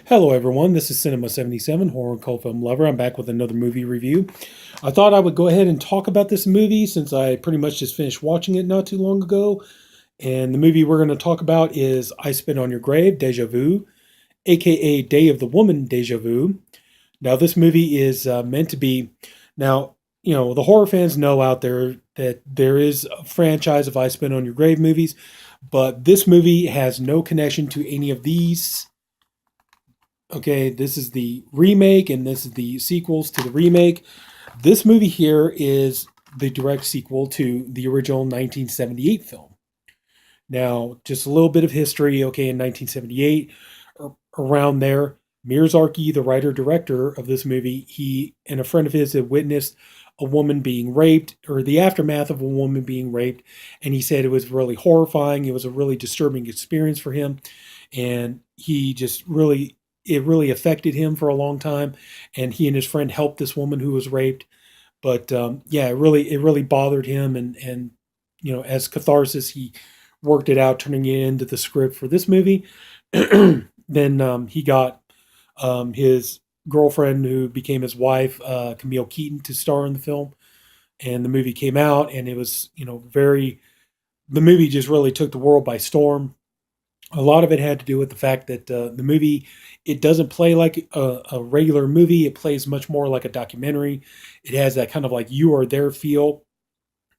Hello everyone, this is Sinema77, horror and cult film lover. I'm back with another movie review. I thought I would go ahead and talk about this movie since I pretty much just finished watching it not too long ago. And the movie we're going to talk about is I Spit on Your Grave, Deja Vu, aka Day of the Woman, Deja Vu. Now this movie is meant to be, now, the horror fans know out there that there is a franchise of I Spit on Your Grave movies, but this movie has no connection to any of these. Okay, this is the remake, and this is the sequels to the remake. This movie here is the direct sequel to the original 1978 film. Now, just a little bit of history. Okay, in 1978, around there, Meir Zarchi, the writer-director of this movie, he and a friend of his had witnessed a woman being raped, or the aftermath of a woman being raped, and he said it was really horrifying. It was a really disturbing experience for him, and he just really it really affected him for a long time, and he and his friend helped this woman who was raped. But yeah, it really bothered him, and as catharsis, he worked it out, turning it into the script for this movie. Then he got his girlfriend, who became his wife, Camille Keaton, to star in the film, and the movie came out, and it was very. The movie just really took the world by storm. A lot of it had to do with the fact that the movie, it doesn't play like a regular movie. It plays much more like a documentary. It has that kind of like you are there feel,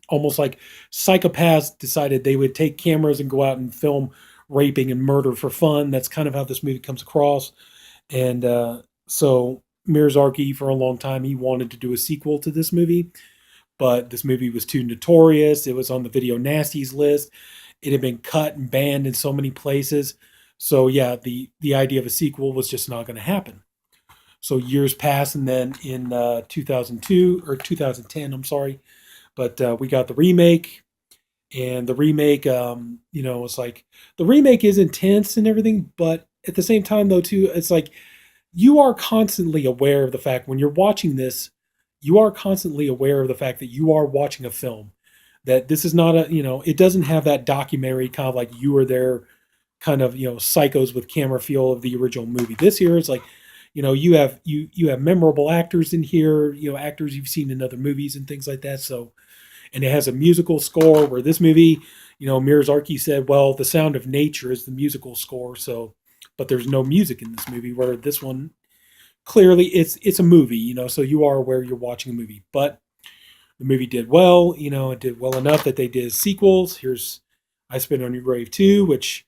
almost like psychopaths decided they would take cameras and go out and film raping and murder for fun. That's kind of how this movie comes across. And so Meir Zarchi, for a long time, he wanted to do a sequel to this movie, but this movie was too notorious. It was on the video nasties list. It had been cut and banned in so many places. So yeah, the idea of a sequel was just not going to happen. So years passed, and then in 2002 or 2010, I'm sorry, but we got the remake, and the remake, it's like the remake is intense and everything, but at the same time, though, too, it's like you are constantly aware of the fact when you're watching this, you are constantly aware of the fact that you are watching a film, that this is not it doesn't have that documentary kind of like you were there kind of, psychos with camera feel of the original movie. This here is like, you have memorable actors in here, actors you've seen in other movies and things like that. So, and it has a musical score where this movie, Meir Zarchi said, well, the sound of nature is the musical score. So, but there's no music in this movie, where this one, clearly it's a movie, so you are aware you're watching a movie. But the movie did well, it did well enough that they did sequels. Here's I Spit on Your Grave 2, which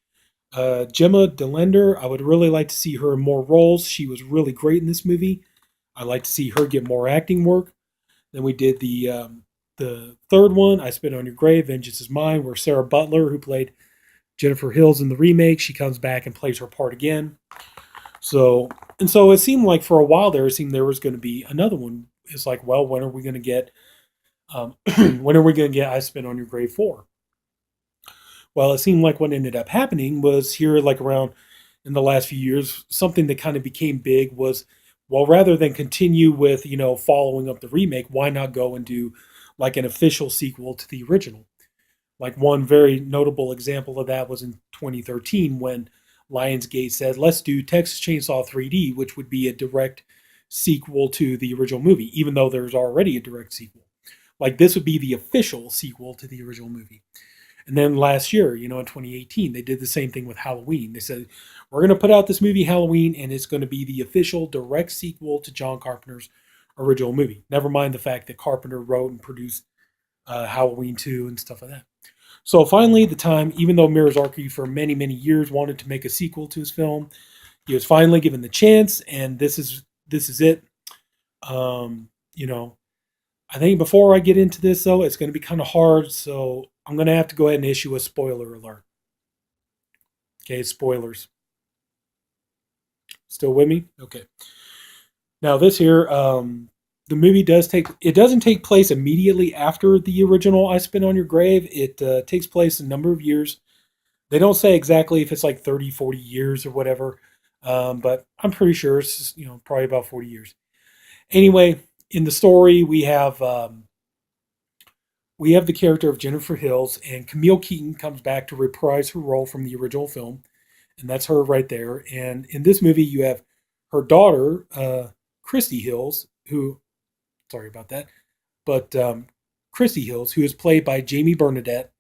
Gemma DeLender, I would really like to see her in more roles. She was really great in this movie. I'd like to see her get more acting work. Then we did the third one, I Spit on Your Grave, Vengeance is Mine, where Sarah Butler, who played Jennifer Hills in the remake, she comes back and plays her part again. So it seemed like for a while there, it seemed there was going to be another one. It's like, well, when are we going to get when are we going to get I Spit on Your Grave 4? Well, it seemed like what ended up happening was here, like around in the last few years, something that kind of became big was, well, rather than continue with, following up the remake, why not go and do like an official sequel to the original? Like one very notable example of that was in 2013 when Lionsgate said, let's do Texas Chainsaw 3D, which would be a direct sequel to the original movie, even though there's already a direct sequel. Like this would be the official sequel to the original movie. And then last year, in 2018, they did the same thing with Halloween. They said, we're going to put out this movie Halloween, and it's going to be the official direct sequel to John Carpenter's original movie. Never mind the fact that Carpenter wrote and produced Halloween 2 and stuff like that. So finally, the time, even though Meir Zarchi for many, many years wanted to make a sequel to his film, he was finally given the chance, and this is it. I think before I get into this, though, it's going to be kind of hard, so I'm going to have to go ahead and issue a spoiler alert. Okay, spoilers. Still with me? Okay. Now this here, the movie doesn't take place immediately after the original I Spit on Your Grave. It takes place a number of years. They don't say exactly if it's like 30, 40 years or whatever, but I'm pretty sure it's, probably about 40 years. Anyway, in the story, we have the character of Jennifer Hills, and Camille Keaton comes back to reprise her role from the original film, and that's her right there. And in this movie, you have her daughter, Christy Hills, who, sorry about that, but Christy Hills, who is played by Jamie Bernadette,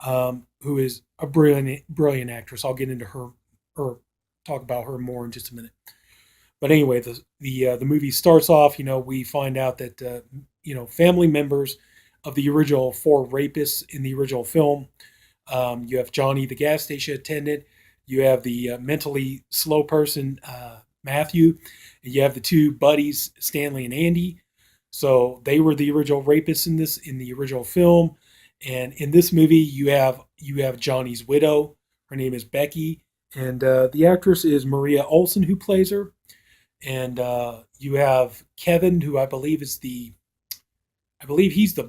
who is a brilliant actress. I'll get into her or talk about her more in just a minute. But anyway, the movie starts off. We find out that family members of the original four rapists in the original film. You have Johnny, the gas station attendant. You have the mentally slow person, Matthew. And you have the two buddies, Stanley and Andy. So they were the original rapists in the original film. And in this movie, you have Johnny's widow. Her name is Becky, and the actress is Maria Olsen, who plays her. And you have Kevin, who I believe he's the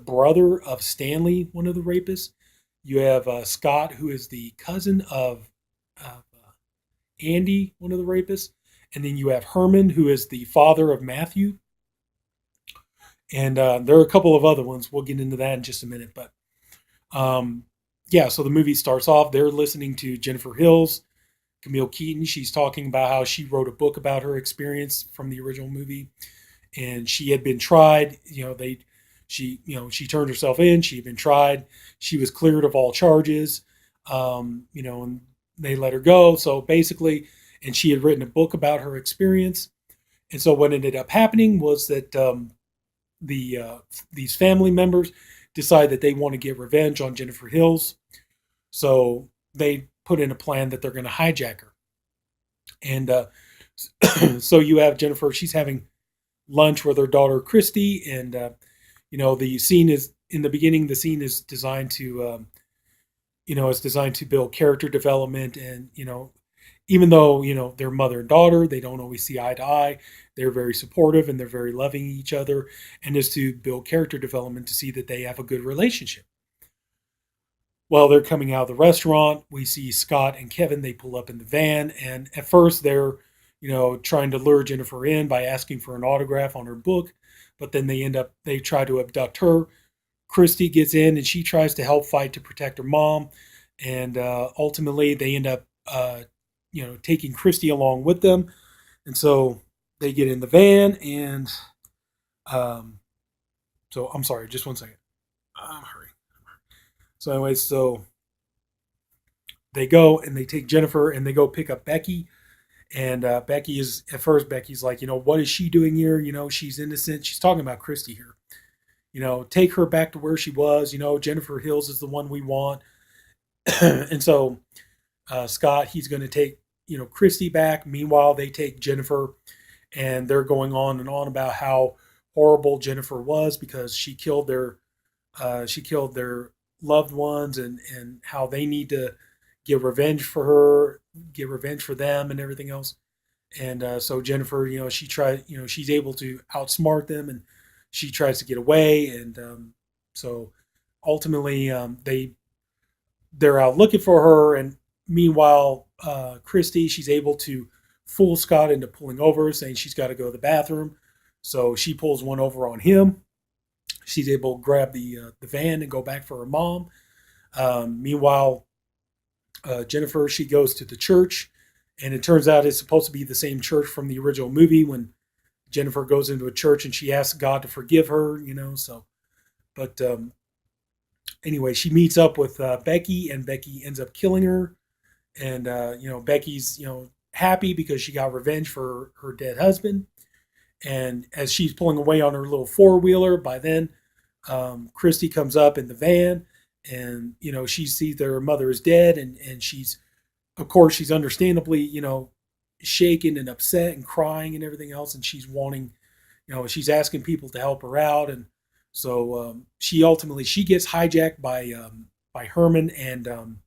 brother of Stanley, one of the rapists. You have Scott, who is the cousin of Andy, one of the rapists. And then you have Herman, who is the father of Matthew. And there are a couple of other ones. We'll get into that in just a minute. But so the movie starts off. They're listening to Jennifer Hills, Camille Keaton. She's talking about how she wrote a book about her experience from the original movie. And she had been tried. She turned herself in. She had been tried. She was cleared of all charges. And they let her go. So basically, and she had written a book about her experience. And so what ended up happening was that these family members decide that they want to get revenge on Jennifer Hills. So they put in a plan that they're going to hijack her. And so you have Jennifer, she's having lunch with her daughter, Christy. And, the scene is, in the beginning, the scene is designed to, it's designed to build character development. And, even though, they're mother and daughter, they don't always see eye to eye. They're very supportive and they're very loving each other, and is to build character development to see that they have a good relationship. Well, they're coming out of the restaurant. We see Scott and Kevin. They pull up in the van, and at first they're, trying to lure Jennifer in by asking for an autograph on her book, but then they try to abduct her. Christy gets in and she tries to help fight to protect her mom, and ultimately they end up, taking Christy along with them, and so they get in the van, and so I'm sorry, just one second. I'm hurrying. So anyway, so they go and they take Jennifer and they go pick up Becky. And Becky's like, what is she doing here? She's innocent. She's talking about Christy here. Take her back to where she was. Jennifer Hills is the one we want. And so Scott, he's going to take, Christy back. Meanwhile, they take Jennifer, and they're going on and on about how horrible Jennifer was because she killed their loved ones, and how they need to get revenge for her, get revenge for them, and everything else. And so Jennifer, she's able to outsmart them, and she tries to get away. And so ultimately, they're out looking for her. And meanwhile, Christy, she's able to fool Scott into pulling over, saying she's got to go to the bathroom. So she pulls one over on him. She's able to grab the van and go back for her mom. Meanwhile, Jennifer, she goes to the church, and it turns out it's supposed to be the same church from the original movie when Jennifer goes into a church and she asks God to forgive her, so, but anyway, she meets up with Becky, and Becky ends up killing her. And, Becky's, happy because she got revenge for her dead husband. And as she's pulling away on her little four-wheeler, by then, Christy comes up in the van, and, she sees that her mother is dead, and she's, of course, she's understandably, shaken and upset and crying and everything else. And she's wanting, she's asking people to help her out. And so she gets hijacked by Herman and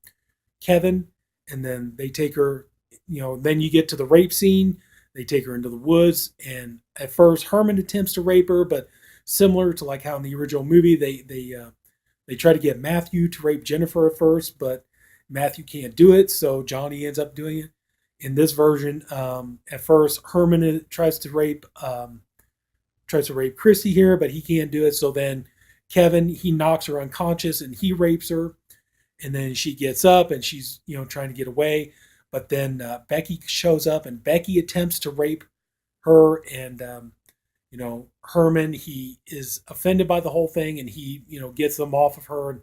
Kevin. And then they take her, then you get to the rape scene. They take her into the woods. And at first, Herman attempts to rape her, but similar to like how in the original movie, they try to get Matthew to rape Jennifer at first, but Matthew can't do it. So Johnny ends up doing it. In this version, at first, Herman tries to rape Christy here, but he can't do it. So then Kevin, he knocks her unconscious and he rapes her. And then she gets up and she's, trying to get away. But then Becky shows up, and Becky attempts to rape her and Herman, he is offended by the whole thing, and he gets them off of her and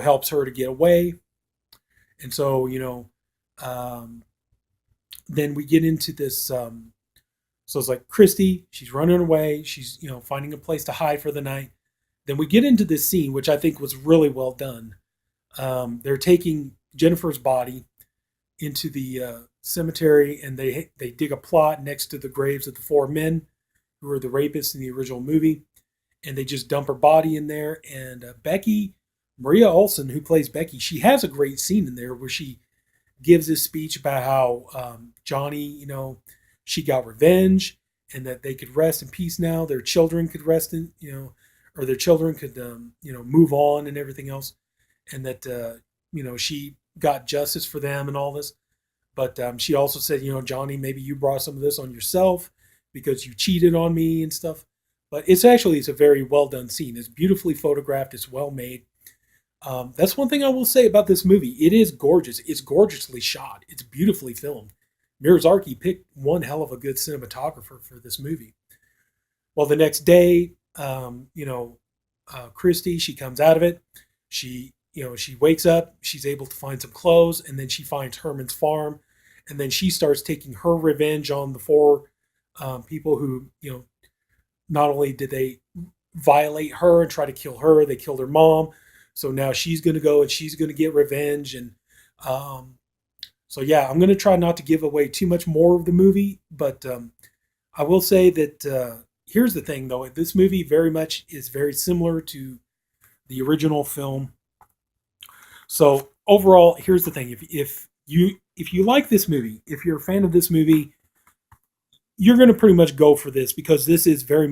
helps her to get away. And so um, then we get into this. So it's like Christy, she's running away. She's finding a place to hide for the night. Then we get into this scene, which I think was really well done. They're taking Jennifer's body into the cemetery, and they dig a plot next to the graves of the four men who were the rapists in the original movie, and they just dump her body in there. And Becky, Maria Olsen, who plays Becky, she has a great scene in there where she gives this speech about how Johnny, she got revenge, and that they could rest in peace now. Their children could rest in, or their children could, move on and everything else, and that she got justice for them and all this. But she also said, Johnny, maybe you brought some of this on yourself because you cheated on me and stuff. But it's a very well done scene. It's beautifully photographed. It's well made. That's one thing I will say about this movie. It is gorgeous. It's gorgeously shot. It's beautifully filmed. Meir Zarchi picked one hell of a good cinematographer for this movie. Well, the next day, Christy, she comes out of it. She wakes up. She's able to find some clothes, and then she finds Herman's farm, and then she starts taking her revenge on the four people who, not only did they violate her and try to kill her, they killed her mom. So now she's going to go and she's going to get revenge. And so, yeah, I'm going to try not to give away too much more of the movie. But I will say that here's the thing, though. This movie very much is very similar to the original film. So overall, here's the thing. If you like this movie, if you're a fan of this movie, you're going to pretty much go for this because this is it very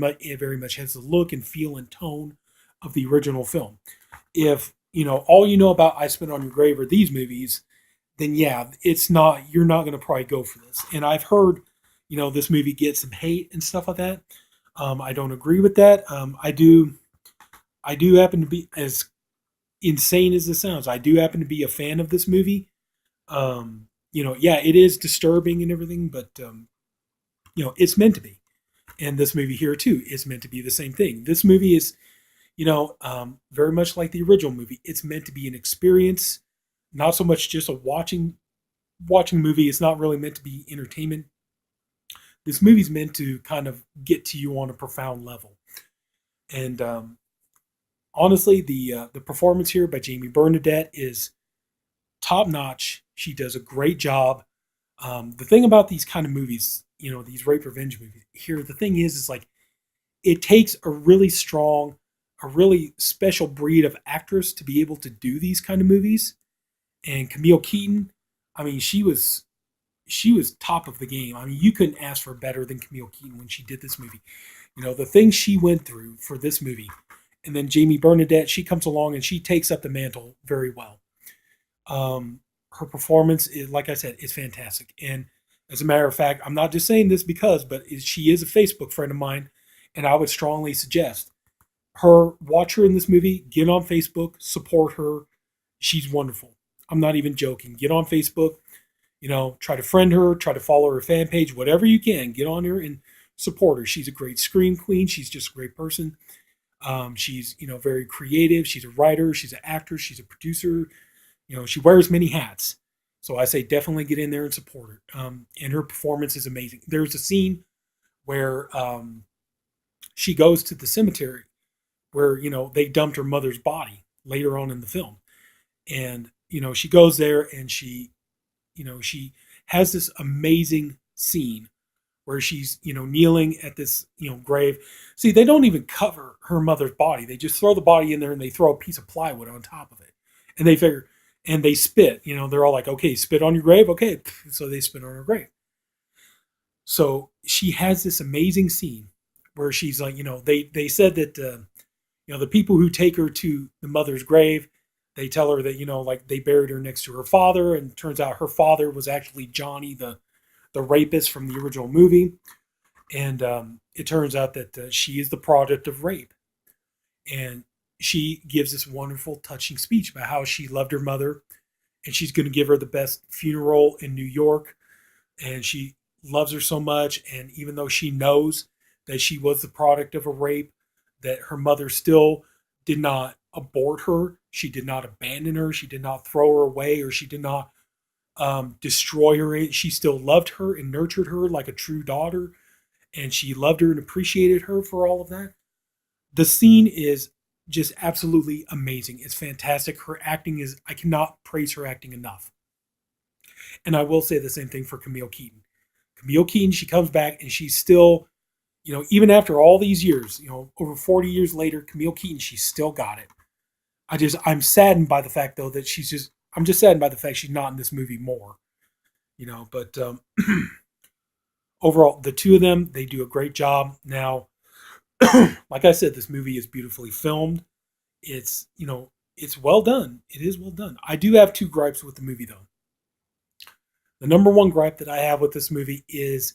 much has the look and feel and tone of the original film. If all you know about I Spit on Your Grave are these movies, then yeah, you're not going to probably go for this. And I've heard this movie gets some hate and stuff like that. I don't agree with that. I do happen to be, as insane as this sounds, I do happen to be a fan of this movie. Yeah, it is disturbing and everything, but it's meant to be. And this movie here too is meant to be the same thing. This movie is, very much like the original movie. It's meant to be an experience, not so much just a watching movie. It's not really meant to be entertainment. This movie's meant to kind of get to you on a profound level. And honestly, the performance here by Jamie Bernadette is top notch. She does a great job. The thing about these kind of movies, these rape revenge movies here, the thing is like it takes a really strong, a really special breed of actress to be able to do these kind of movies. And Camille Keaton, I mean, she was top of the game. I mean, you couldn't ask for better than Camille Keaton when she did this movie. The things she went through for this movie. And then Jamie Bernadette, she comes along and she takes up the mantle very well. Her performance is, like I said, is fantastic. And as a matter of fact, I'm not just saying this but she is a Facebook friend of mine, and I would strongly suggest watch her in this movie, get on Facebook, support her. She's wonderful. I'm not even joking. Get on Facebook, try to friend her, try to follow her fan page, whatever you can. Get on her and support her. She's a great scream queen. She's just a great person. She's, very creative. She's a writer. She's an actor. She's a producer. She wears many hats. So I say definitely get in there and support her. And her performance is amazing. There's a scene where she goes to the cemetery where, they dumped her mother's body later on in the film. And, she goes there and she has this amazing scene where she's, kneeling at this, grave. See, they don't even cover her mother's body. They just throw the body in there and they throw a piece of plywood on top of it. And they figure, and they spit, they're all like, okay, spit on your grave. Okay. So they spit on her grave. So she has this amazing scene where she's like, they said that, the people who take her to the mother's grave, they tell her that, like they buried her next to her father. And it turns out her father was actually Johnny, the rapist from the original movie. And it turns out that she is the product of rape. And she gives this wonderful, touching speech about how she loved her mother and she's going to give her the best funeral in New York. And she loves her so much, and even though she knows that she was the product of a rape, that her mother still did not abort her, she did not abandon her, she did not throw her away, or she did not destroy her. She still loved her and nurtured her like a true daughter, and she loved her and appreciated her for all of that. The scene is just absolutely amazing. It's fantastic. Her acting is, I cannot praise her acting enough. And I will say the same thing for Camille Keaton. Camille Keaton, she comes back and she's still, even after all these years, over 40 years later, Camille Keaton, she's still got it. I'm saddened by the fact though that I'm just saddened by the fact she's not in this movie more, but overall, the two of them, they do a great job. Now, like I said, this movie is beautifully filmed. It's well done. It is well done. I do have two gripes with the movie though. The number one gripe that I have with this movie is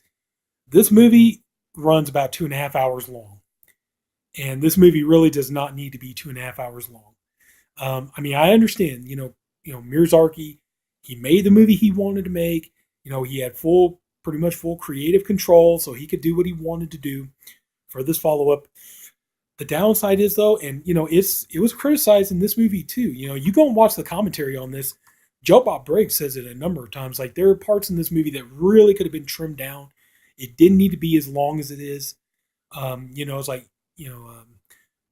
this movie runs about 2.5 hours long. And this movie really does not need to be 2.5 hours long. I understand, Meir Zarchi, he made the movie he wanted to make. He had pretty much full creative control, so he could do what he wanted to do for this follow-up. The downside is though, and it was criticized in this movie too. You go and watch the commentary on this. Joe Bob Briggs says it a number of times. Like, there are parts in this movie that really could have been trimmed down. It didn't need to be as long as it is. It's like,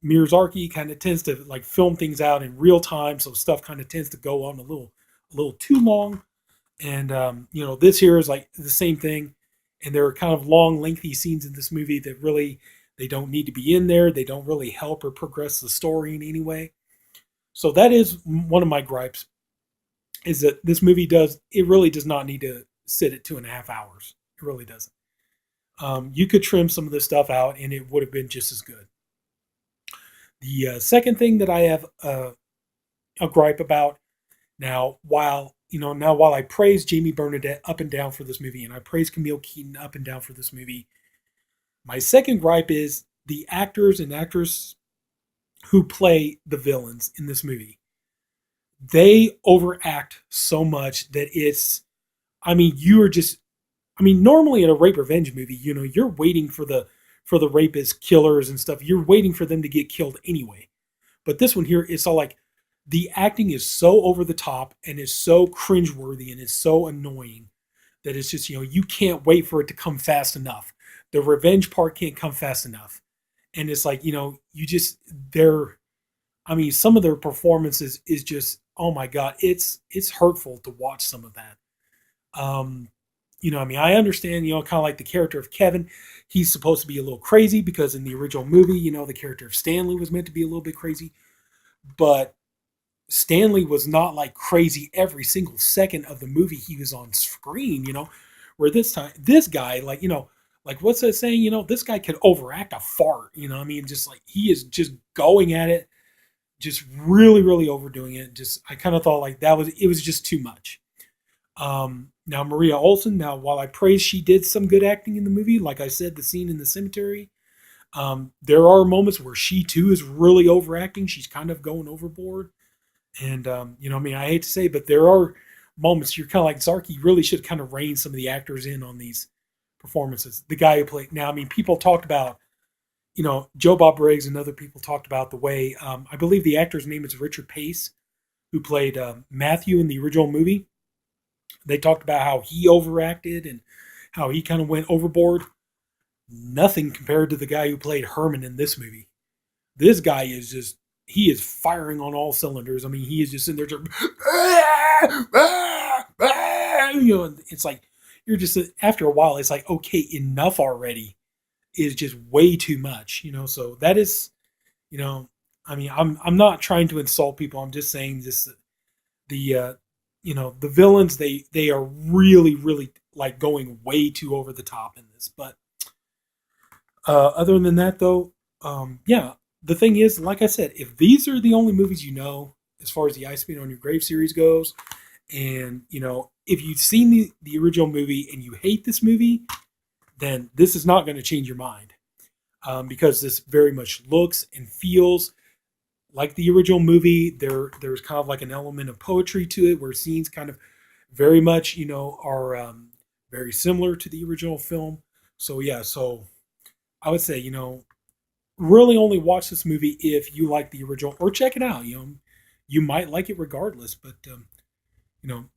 Meir Zarchi kind of tends to like film things out in real time, so stuff kind of tends to go on a little too long. And this here is like the same thing. And there are kind of long, lengthy scenes in this movie that really they don't need to be in there. They don't really help or progress the story in any way. So that is one of my gripes. Is that this movie really does not need to sit at 2.5 hours. It really doesn't. You could trim some of this stuff out and it would have been just as good. The second thing that I have a gripe about while I praise Jamie Bernadette up and down for this movie, and I praise Camille Keaton up and down for this movie, my second gripe is the actors and actresses who play the villains in this movie. They overact so much that normally in a rape revenge movie, you're waiting for the rapist killers and stuff. You're waiting for them to get killed anyway. But this one here, it's all like the acting is so over the top and is so cringeworthy and is so annoying that it's just, you can't wait for it to come fast enough. The revenge part can't come fast enough. And it's like, some of their performances is just, oh my God, it's hurtful to watch some of that. I understand, kind of like the character of Kevin, he's supposed to be a little crazy because in the original movie, the character of Stanley was meant to be a little bit crazy, but Stanley was not like crazy every single second of the movie he was on screen, where this time, this guy, like what's that saying, this guy could overact a fart, just like he is just going at it, just really, really overdoing it. I kind of thought like it was just too much. Now Maria Olsen, while I praise she did some good acting in the movie, like I said, the scene in the cemetery, there are moments where she too is really overacting. She's kind of going overboard. And, I hate to say, but there are moments you're kind of like Zarchi really should kind of rein some of the actors in on these performances. The guy who played, people talked about, Joe Bob Briggs and other people talked about the way, I believe the actor's name is Richard Pace, who played Matthew in the original movie. They talked about how he overacted and how he kind of went overboard. Nothing compared to the guy who played Herman in this movie. This guy he is firing on all cylinders. He is just in there just, it's like, you're just, after a while, it's like, okay, enough already. Is just way too much, so that is, I'm not trying to insult people. I'm just saying this, the villains, they are really, really like going way too over the top in this. But other than that though, the thing is, like I said, if these are the only movies as far as the I Spit on Your Grave series goes, and if you've seen the original movie and you hate this movie, then this is not going to change your mind, because this very much looks and feels like the original movie. There's kind of like an element of poetry to it, where scenes kind of very much, are very similar to the original film. So yeah, so I would say, really only watch this movie if you like the original, or check it out. You might like it regardless. But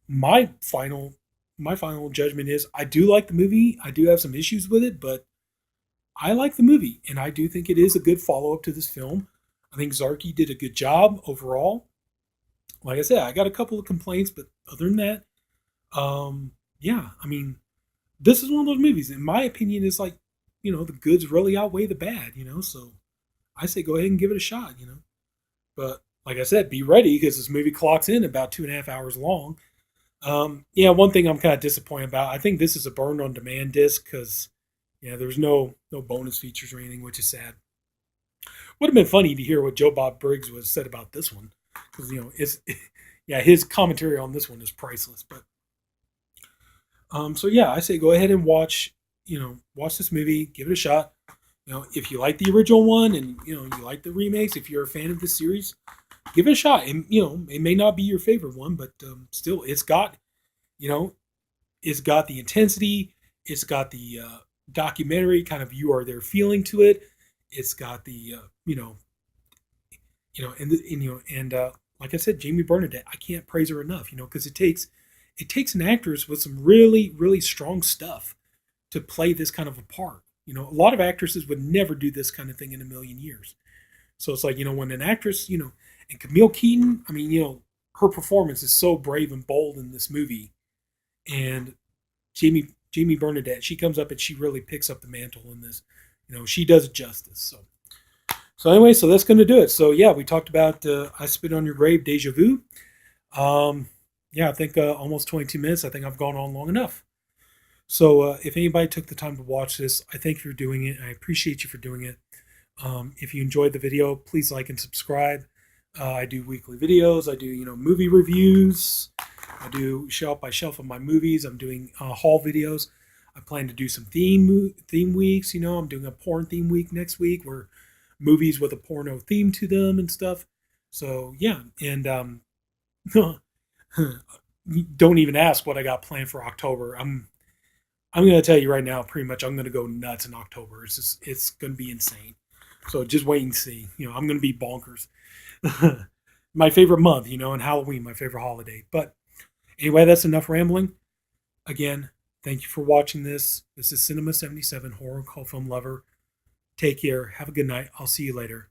my final judgment is I do like the movie. I do have some issues with it, but I like the movie, and I do think it is a good follow up to this film. I think Zarchi did a good job overall. Like I said, I got a couple of complaints, but other than that, yeah, I mean, this is one of those movies, in my opinion, is like, the goods really outweigh the bad. So I say go ahead and give it a shot. But like I said, be ready because this movie clocks in about 2.5 hours long. Yeah, one thing I'm kind of disappointed about, I think this is a burned on demand disc because, yeah, there's no bonus features or anything, which is sad. Would have been funny to hear what Joe Bob Briggs was said about this one because, it's, yeah, his commentary on this one is priceless. But so yeah, I say go ahead and watch this movie, give it a shot. If you like the original one and you like the remakes, if you're a fan of the series, give it a shot. And it may not be your favorite one, but still, you know, it's got the intensity, it's got the documentary kind of you are there feeling to it. It's got the like I said, Jamie Bernadette. I can't praise her enough. Because it takes an actress with some really really strong stuff to play this kind of a part. A lot of actresses would never do this kind of thing in a million years. So it's like, when an actress, and Camille Keaton, I mean, her performance is so brave and bold in this movie. And Jamie Bernadette, she comes up and she really picks up the mantle in this. She does it justice. So anyway, so that's going to do it. So yeah, we talked about I Spit on Your Grave, Deja Vu. Yeah, I think almost 22 minutes. I think I've gone on long enough. So if anybody took the time to watch this, I thank you for doing it. I appreciate you for doing it. If you enjoyed the video, please like and subscribe. I do weekly videos. I do, movie reviews. I do shelf by shelf of my movies. I'm doing haul videos. I plan to do some theme weeks. I'm doing a porn theme week next week where movies with a porno theme to them and stuff. So yeah, and don't even ask what I got planned for October. I'm going to tell you right now, pretty much, I'm going to go nuts in October. It's going to be insane. So just wait and see. I'm going to be bonkers. My favorite month, and Halloween, my favorite holiday. But anyway, that's enough rambling. Again, thank you for watching this. This is Sinema77, horror cult film lover. Take care. Have a good night. I'll see you later.